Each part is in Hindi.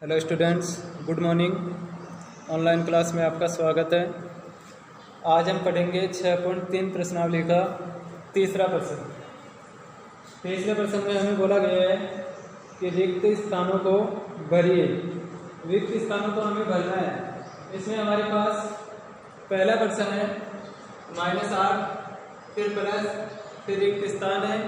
Hello students, good morning. Online class में आपका स्वागत है। आज हम पढ़ेंगे 6.3 प्रश्नावली का तीसरा प्रश्न। तीसरे प्रश्न में हमें बोला गया है कि रिक्त स्थानों को भरिए। रिक्त स्थानों को हमें भरना है। इसमें हमारे पास पहला प्रश्न है -8 फिर प्लस फिर रिक्त स्थान है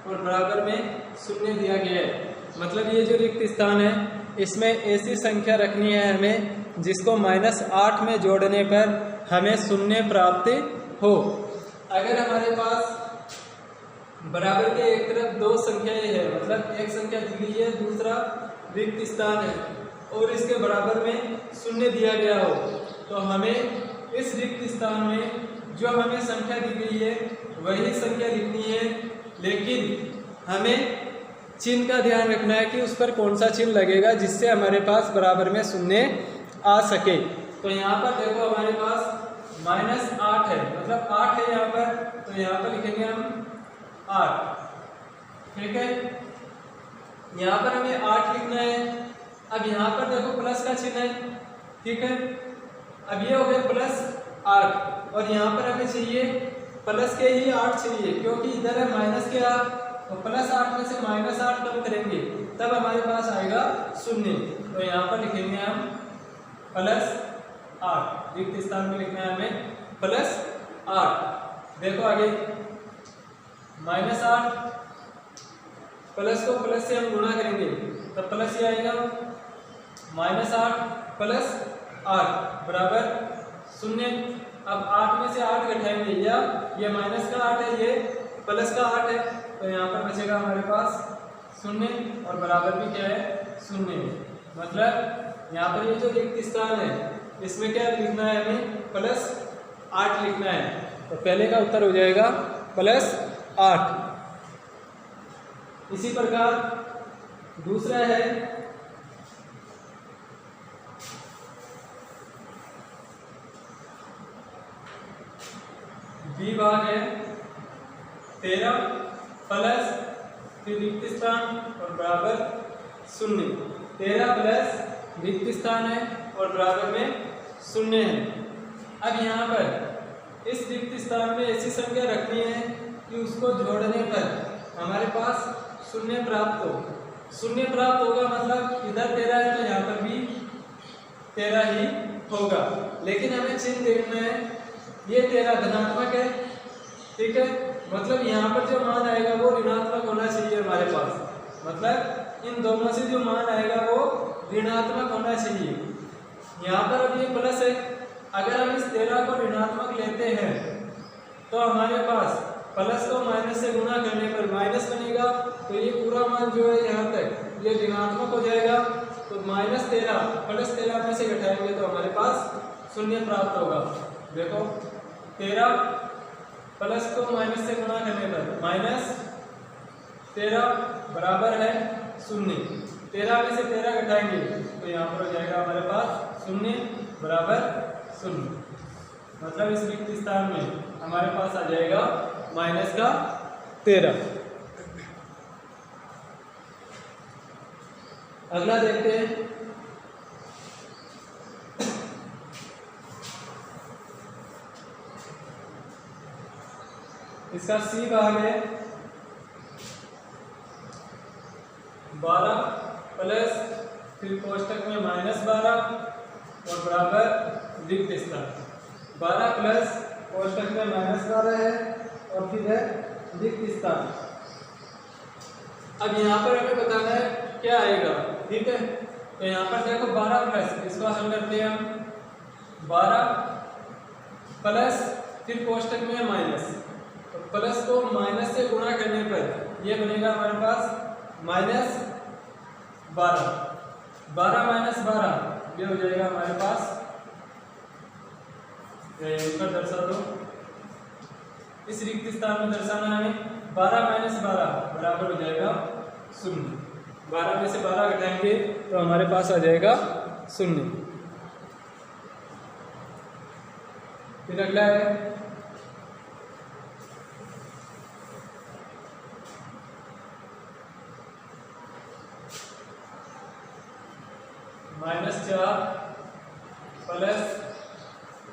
और बराबर में शून्य दिया गया है। मतलब ये जो रिक्त स्थान है इसमें ऐसी संख्या रखनी है हमें जिसको -8 में जोड़ने पर हमें शून्य प्राप्त हो। अगर हमारे पास बराबर के एक तरफ दो संख्याएं है, मतलब एक संख्या दी गई है, दूसरा रिक्त स्थान है और इसके बराबर में शून्य दिया गया हो, तो हमें इस रिक्त स्थान में जो हमें संख्या दी गई है वही संख्या लिखनी है, लेकिन हमें चिन्ह का ध्यान रखना है कि उस पर कौन सा चिन्ह लगेगा जिससे हमारे पास बराबर में शून्य आ सके। तो यहाँ पर देखो हमारे पास -8 है, मतलब 8 है यहाँ पर, तो यहाँ पर लिखेंगे हम 8। ठीक है, यहाँ पर हमें 8 लिखना है। अब यहाँ पर देखो प्लस का चिन्ह है, ठीक है। अब ये हो गया +8 और यहाँ पर हमें चाहिए प्लस के ही 8 चाहिए, क्योंकि इधर है माइनस के 8, तो +8 में से -8 कम करेंगे तब हमारे पास आएगा शून्य। तो यहाँ पर लिखेंगे हम +8। रिक्त स्थान में लिखना है हमें +8। देखो आगे -8 प्लस को प्लस से हम गुणा करेंगे तो प्लस ही आएगा। -8 + 8 बराबर शून्य। अब 8 में से 8 घटाएंगे, या ये माइनस का 8 है, ये प्लस का 8 है, तो यहाँ पर बचेगा हमारे पास शून्य और बराबर भी क्या है, शून्य। मतलब यहाँ पर ये जो रिक्त स्थान है इसमें क्या लिखना है, हमें +8 लिखना है। तो पहले का उत्तर हो जाएगा +8। इसी प्रकार दूसरा है B भाग है 13 प्लस फिर रिक्त स्थान और बराबर शून्य। 13 प्लस रिक्त स्थान है और बराबर में शून्य है। अब यहाँ पर इस रिक्त स्थान में ऐसी संख्या रखनी है कि उसको जोड़ने पर हमारे पास शून्य प्राप्त हो। शून्य प्राप्त होगा मतलब इधर 13 है तो यहाँ पर भी 13 ही होगा, लेकिन हमें चिन्ह देखना है, ये 13 धनात्मक है, ठीक है। मतलब यहाँ पर जो मान आएगा वो ऋणात्मक होना चाहिए हमारे पास, मतलब इन दोनों से जो मान आएगा वो ऋणात्मक होना चाहिए। यहाँ पर अब ये प्लस है, अगर हम इस 13 को ऋणात्मक लेते हैं तो हमारे पास प्लस को माइनस से गुणा करने पर माइनस बनेगा, तो ये पूरा मान जो है यहाँ तक ये ऋणात्मक हो जाएगा। तो -13 + 13 में से घटाएंगे तो हमारे पास शून्य प्राप्त होगा। देखो 13 प्लस को माइनस से गुणा करने पर -13 बराबर है शून्य। 13 में से 13 घटाएंगे तो यहाँ पर हो जाएगा हमारे पास शून्य बराबर शून्य। मतलब इस रिक्त स्थान में हमारे पास आ जाएगा -13। अगला देखते हैं। इसका C भाग है 12 प्लस फिर कोष्टक में -12 और बराबर रिक्त स्थान। 12 प्लस कोष्टक में -12 है और फिर है रिक्त स्थान। अब यहाँ पर हमें बताना है क्या आएगा, ठीक है। तो यहाँ पर देखो 12 प्लस, इसको हल करते हैं हम। 12 प्लस फिर कोष्टक में माइनस, तो प्लस को माइनस से गुणा करने पर यह बनेगा हमारे पास -12। 12 - 12 ये हो जाएगा हमारे पास, ऊपर दर्शा दो, इस रिक्त स्थान में दर्शाना है। 12 - 12 बराबर हो जाएगा शून्य। 12 में से 12 घटाएंगे तो हमारे पास आ जाएगा शून्य। फिर अगला है -4 प्लस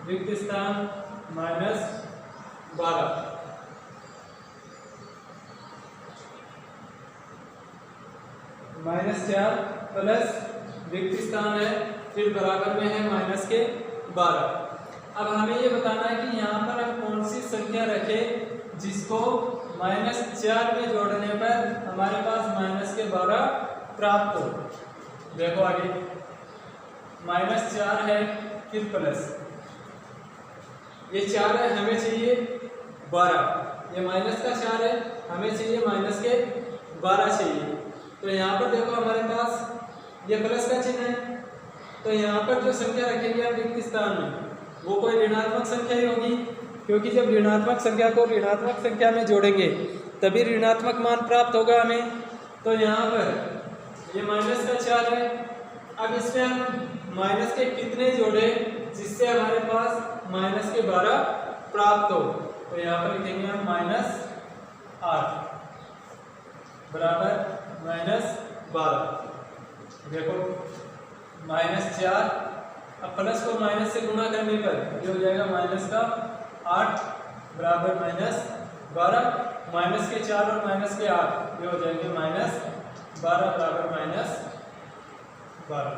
रिक्त स्थान -12 -4 प्लस रिक्त स्थान है, फिर बराबर में है -12। अब हमें ये बताना है कि यहाँ पर हम कौन सी संख्या रखें जिसको -4 में जोड़ने पर हमारे पास -12 प्राप्त हो। देखो आगे -4 है, फिर प्लस ये 4 है, हमें चाहिए 12, ये -4 है, हमें चाहिए -12 चाहिए। तो यहाँ पर देखो हमारे पास ये प्लस का चिन्ह है, तो यहाँ पर जो संख्या रखेंगे हम रिक्त स्थान में वो कोई ऋणात्मक संख्या ही होगी, क्योंकि जब ऋणात्मक संख्या को ऋणात्मक संख्या में जोड़ेंगे तभी ऋणात्मक मान प्राप्त होगा हमें। तो यहाँ पर ये -4 है, अब इसमें हम माइनस के कितने जोड़े जिससे हमारे पास -12 प्राप्त हो। तो यहाँ पर लिखेंगे हम -8 बराबर -12। देखो -4, अब प्लस को माइनस से गुणा करने पर ये हो जाएगा -8 बराबर -12, -4 और -8 ये हो जाएंगे -12 बराबर -12।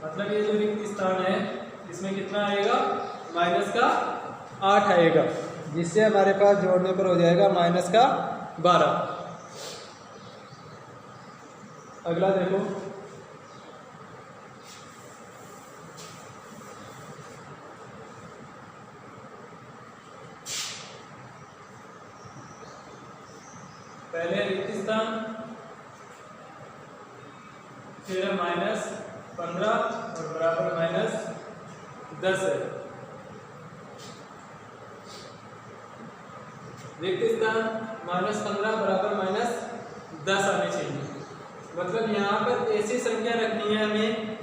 मतलब ये जो रिक्त स्थान है इसमें कितना आएगा, -8 आएगा, जिससे हमारे पास जोड़ने पर हो जाएगा -12। अगला देखो पहले रिक्त स्थान, फिर -15 और बराबर -10 है। रिक्त स्थान -15 बराबर -10 आने चाहिए। मतलब यहाँ पर ऐसी संख्या रखनी है हमें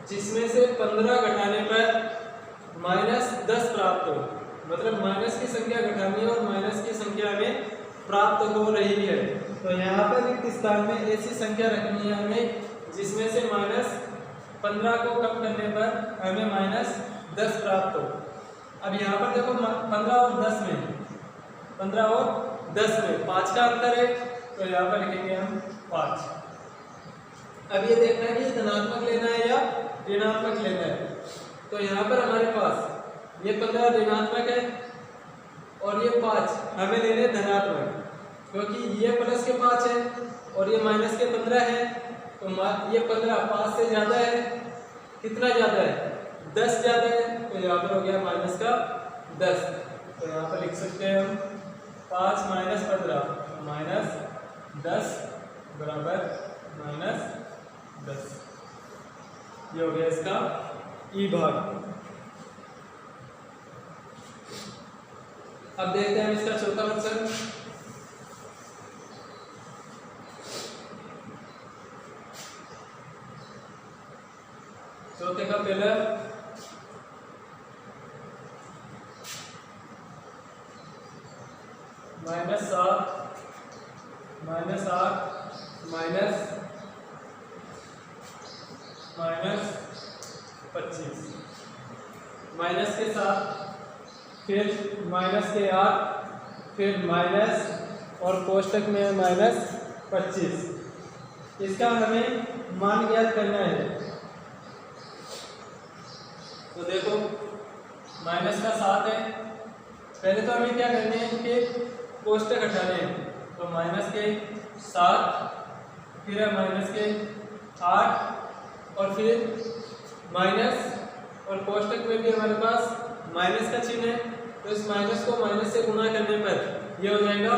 जिसमें से 15 घटाने पर -10 प्राप्त हो। मतलब माइनस की संख्या घटानी है और माइनस की संख्या हमें प्राप्त हो रही है। तो यहाँ पर रिक्त स्थान में ऐसी संख्या रखनी है हमें जिसमें से -15 को कम करने पर हमें -10 प्राप्त हो। अब यहाँ पर देखो 15 और 10 में 5 का अंतर है, तो यहाँ पर लिखेंगे हम 5। अब ये देखना है कि धनात्मक लेना है या ऋणात्मक लेना है। तो यहाँ पर हमारे पास ये 15 ऋणात्मक है और ये 5 हमें लेने धनात्मक, क्योंकि ये प्लस के 5 है और ये माइनस के 15 है। तो ये 15 5 से ज्यादा है, कितना ज्यादा है, 10 ज्यादा है। तो यहाँ पर हो गया -10। तो यहाँ पर लिख सकते हैं हम 5 - 15 -10 बराबर -10। ये हो गया इसका ई भाग। अब देखते हैं इसका चौथा क्वेश्चन। चौथे का पहला -7 -8 -25 माइनस के साथ, फिर माइनस के 8, फिर माइनस और कोष्टक में -25। इसका हमें मान ज्ञात करना है। तो देखो माइनस का 7 है, पहले तो हमें क्या करने हैं, इनके कोष्टक हटाने हैं। तो माइनस के 7, फिर है माइनस के 8 और फिर माइनस और कोष्टक में भी हमारे पास माइनस का चिन्ह है। तो इस माइनस को माइनस से गुणा करने पर ये हो जाएगा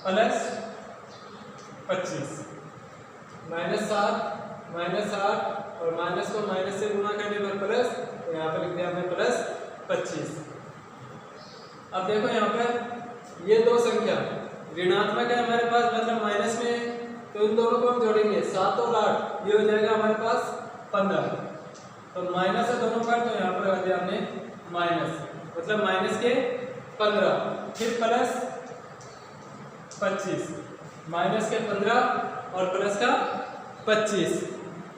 +25। -7 -8 और माइनस को माइनस से गुणा करने पर प्लस, तो यहाँ पर लिख दिया हमने +25। अब देखो यहाँ पर ये दो संख्या ऋणात्मक है हमारे पास, मतलब माइनस में, तो इन दोनों को हम जोड़ेंगे 7 और 8, ये हो जाएगा हमारे पास 15। तो माइनस है दोनों का, तो यहाँ पर लगा दिया हमने माइनस, मतलब माइनस के 15, फिर प्लस 25, माइनस के 15 और प्लस का 25।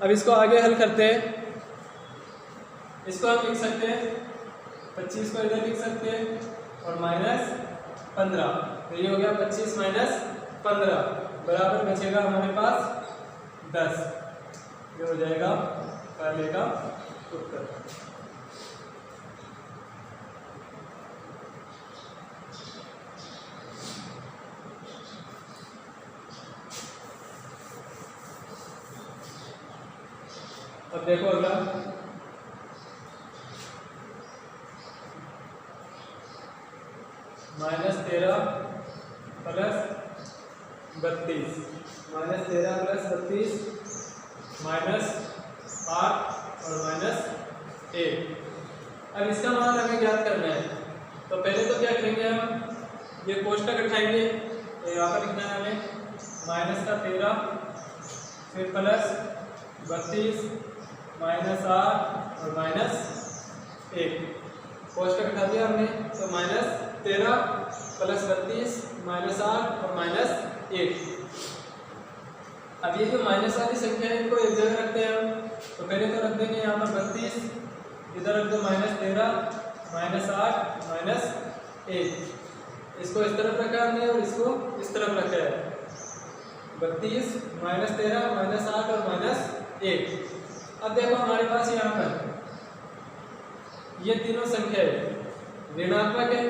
अब इसको आगे हल करते हैं। इसको हम लिख सकते हैं 25 को इधर लिख सकते हैं और -15, तो ये हो गया 25 माइनस 15 बराबर बचेगा हमारे पास 10। ये हो जाएगा पहले का उत्तर। अब देखो अगला, -13 प्लस 32, -13 प्लस 32 -8 और -1। अब इसका मान हमें ज्ञात करना है, तो पहले तो क्या करेंगे हम, ये कोष्टक उठाएंगे, तो यहाँ पर लिखना है हमें -13 फिर प्लस 32 -8 और -1। कोष्टक उठा दिया हमने, तो -13 प्लस 32 -8 और -1। अब ये जो माइनस वाली संख्या है इनको एक जगह रखते हैं हम, तो पहले तो रख देंगे यहाँ पर 32, इधर रख दो -13 -8 -1। इसको इस तरफ रखा हमने और इसको इस तरफ रखा है, 32 -13 -8 और -1। अब देखो हमारे पास यहाँ पर ये तीनों संख्या है ऋणात्मक है,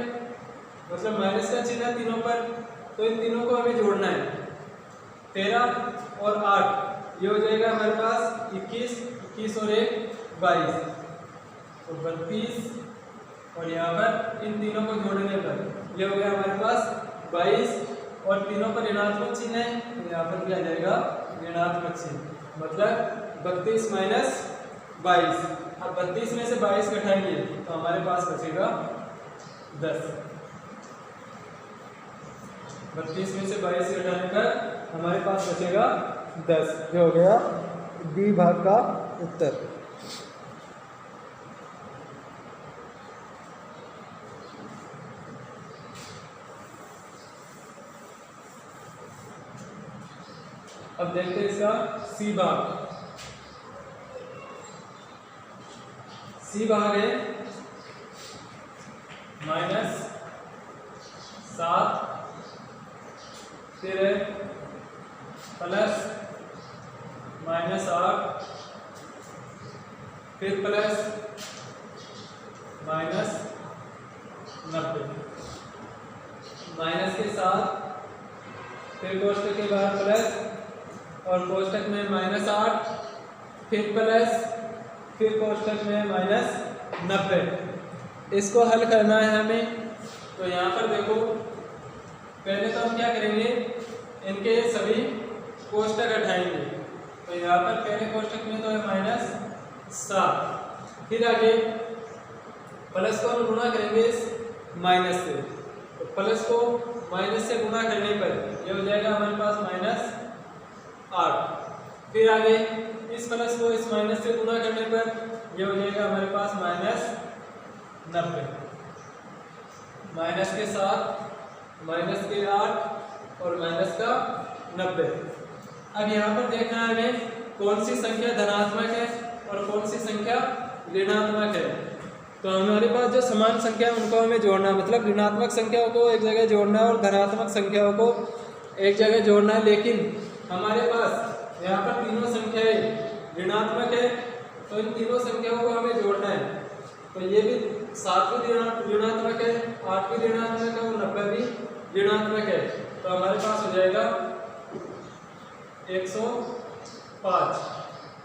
मतलब माइनस का चिन्ह तीनों पर, तो इन तीनों को हमें जोड़ना है। 13 और 8 ये हो जाएगा हमारे पास 21, 21 और 1 22, तो 32 और यहाँ पर इन तीनों को जोड़ने पर ये हो गया हमारे पास 22 और तीनों पर ऋणात्मक चिन्ह है, तो यहाँ पर भी आ जाएगा ऋणात्मक चिन्ह, मतलब 32 माइनस 22। अब 32 में से 22 घटाएंगे तो हमारे पास बचेगा 10। 32 में से 22 घटाने पर हमारे पास बचेगा 10, जो हो गया बी भाग का उत्तर। अब देखते हैं इसका सी भाग। सी भाग है -7 फिर है प्लस -8 फिर प्लस -90, माइनस के साथ फिर कोष्टक के बाहर प्लस और कोष्टक में -8 फिर प्लस फिर कोष्टक में -90। इसको हल करना है हमें, तो यहाँ पर देखो पहले तो हम क्या करेंगे, इनके सभी कोष्टक हटाएंगे, तो यहाँ पर पहले कोष्टक में तो है -7, फिर आगे प्लस को हम गुणा करेंगे इस माइनस से, तो प्लस को माइनस से गुणा करने पर ये हो जाएगा हमारे पास -8, फिर आगे इस प्लस को इस माइनस से गुणा करने पर ये हो जाएगा हमारे पास -90, माइनस के साथ माइनस के 8 और माइनस का 90। अब यहाँ पर देखना है हमें कौन सी संख्या धनात्मक है और कौन सी संख्या ऋणात्मक है। तो हमारे पास जो समान संख्या है उनको हमें जोड़ना है, मतलब ऋणात्मक संख्याओं को एक जगह जोड़ना है और धनात्मक संख्याओं को एक जगह जोड़ना है। लेकिन हमारे पास यहाँ पर तीनों संख्याएं ऋणात्मक है, तो इन तीनों संख्याओं को हमें जोड़ना है। तो ये भी 7 भी ऋणात्मक है, 8 भी ऋणात्मक है और 90 भी ऋणात्मक है, तो हमारे पास हो जाएगा 105।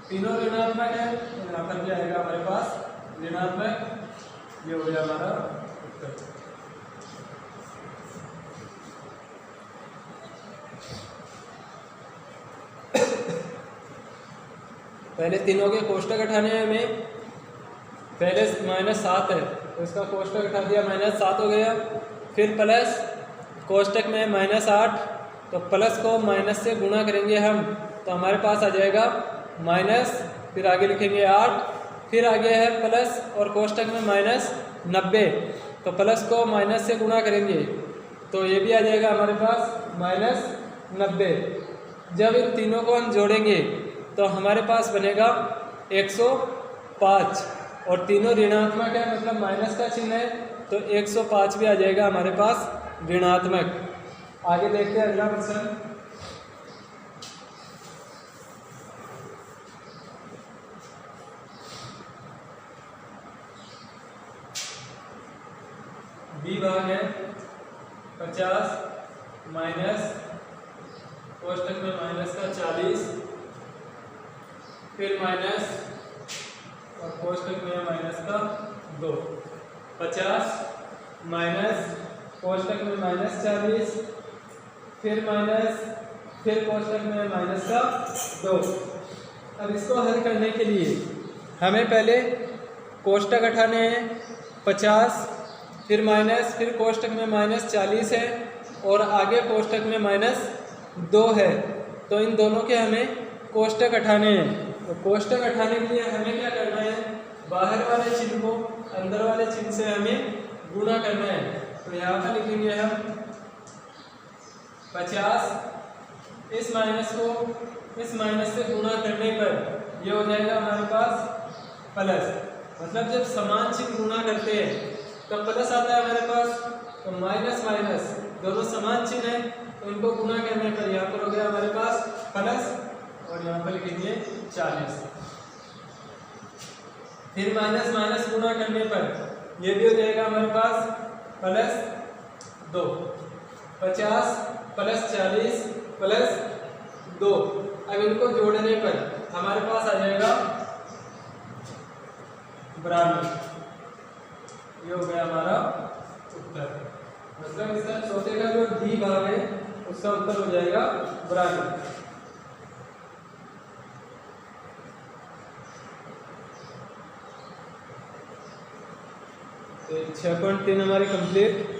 तीनों ऋणात्मक है, तो यहाँ पर भी आएगा हमारे पास ऋणात्मक। ये हो गया हमारा उत्तर। पहले तीनों के कोष्टक उठाने हैं हमें। पहले -7 है तो इसका कोष्टक उठा दिया, -7 हो गया। फिर प्लस कोष्टक में -8, तो प्लस को माइनस से गुणा करेंगे हम, तो हमारे पास आ जाएगा माइनस, फिर आगे लिखेंगे 8, फिर आगे है प्लस और कोष्टक में -90, तो प्लस को माइनस से गुणा करेंगे तो ये भी आ जाएगा हमारे पास -90। जब इन तीनों को हम जोड़ेंगे तो हमारे पास बनेगा 105 और तीनों ऋणात्मक है, मतलब माइनस का चिन्ह है, तो 105 भी आ जाएगा हमारे पास ऋणात्मक। आगे देखते हैं अगला प्रश्न। बी भाग है 50 माइनस कोष्टक में माइनस का 40, फिर माइनस और कोष्टक में माइनस का 2। 50 माइनस कोष्टक में माइनस 40, फिर माइनस, फिर कोष्टक में माइनस का 2। अब इसको हल करने के लिए हमें पहले कोष्टक हटाने हैं। 50 फिर माइनस, फिर कोष्टक में माइनस 40 है और आगे कोष्टक में माइनस 2 है, तो इन दोनों के हमें कोष्टक हटाने हैं। तो कोष्टक हटाने के लिए हमें क्या करना है, बाहर वाले चिन्ह को अंदर वाले चिन्ह से हमें गुणा करना है। तो यहाँ पर लिखेंगे हम 50, इस माइनस को इस माइनस से गुणा करने पर ये हो जाएगा हमारे पास प्लस, मतलब जब समान चिन्ह गुणा करते हैं तब प्लस आता है हमारे पास। तो माइनस माइनस दोनों समान चिन्ह है, तो इनको गुणा करने पर यहाँ पर हो गया हमारे पास प्लस और यहाँ पर लिखेंगे 40। फिर माइनस माइनस गुणा करने पर ये भी हो जाएगा हमारे पास प्लस 2। 50 plus 40 plus 2। अब इनको जोड़ने पर हमारे पास आ जाएगा 92। ये हो गया हमारा उत्तर, मतलब इसका चौथे का जो डी भाग है उसका उत्तर हो जाएगा 92। तो 6.3 हमारी कंप्लीट।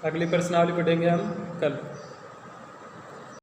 अगली प्रश्नावली पढ़ेंगे हम कल।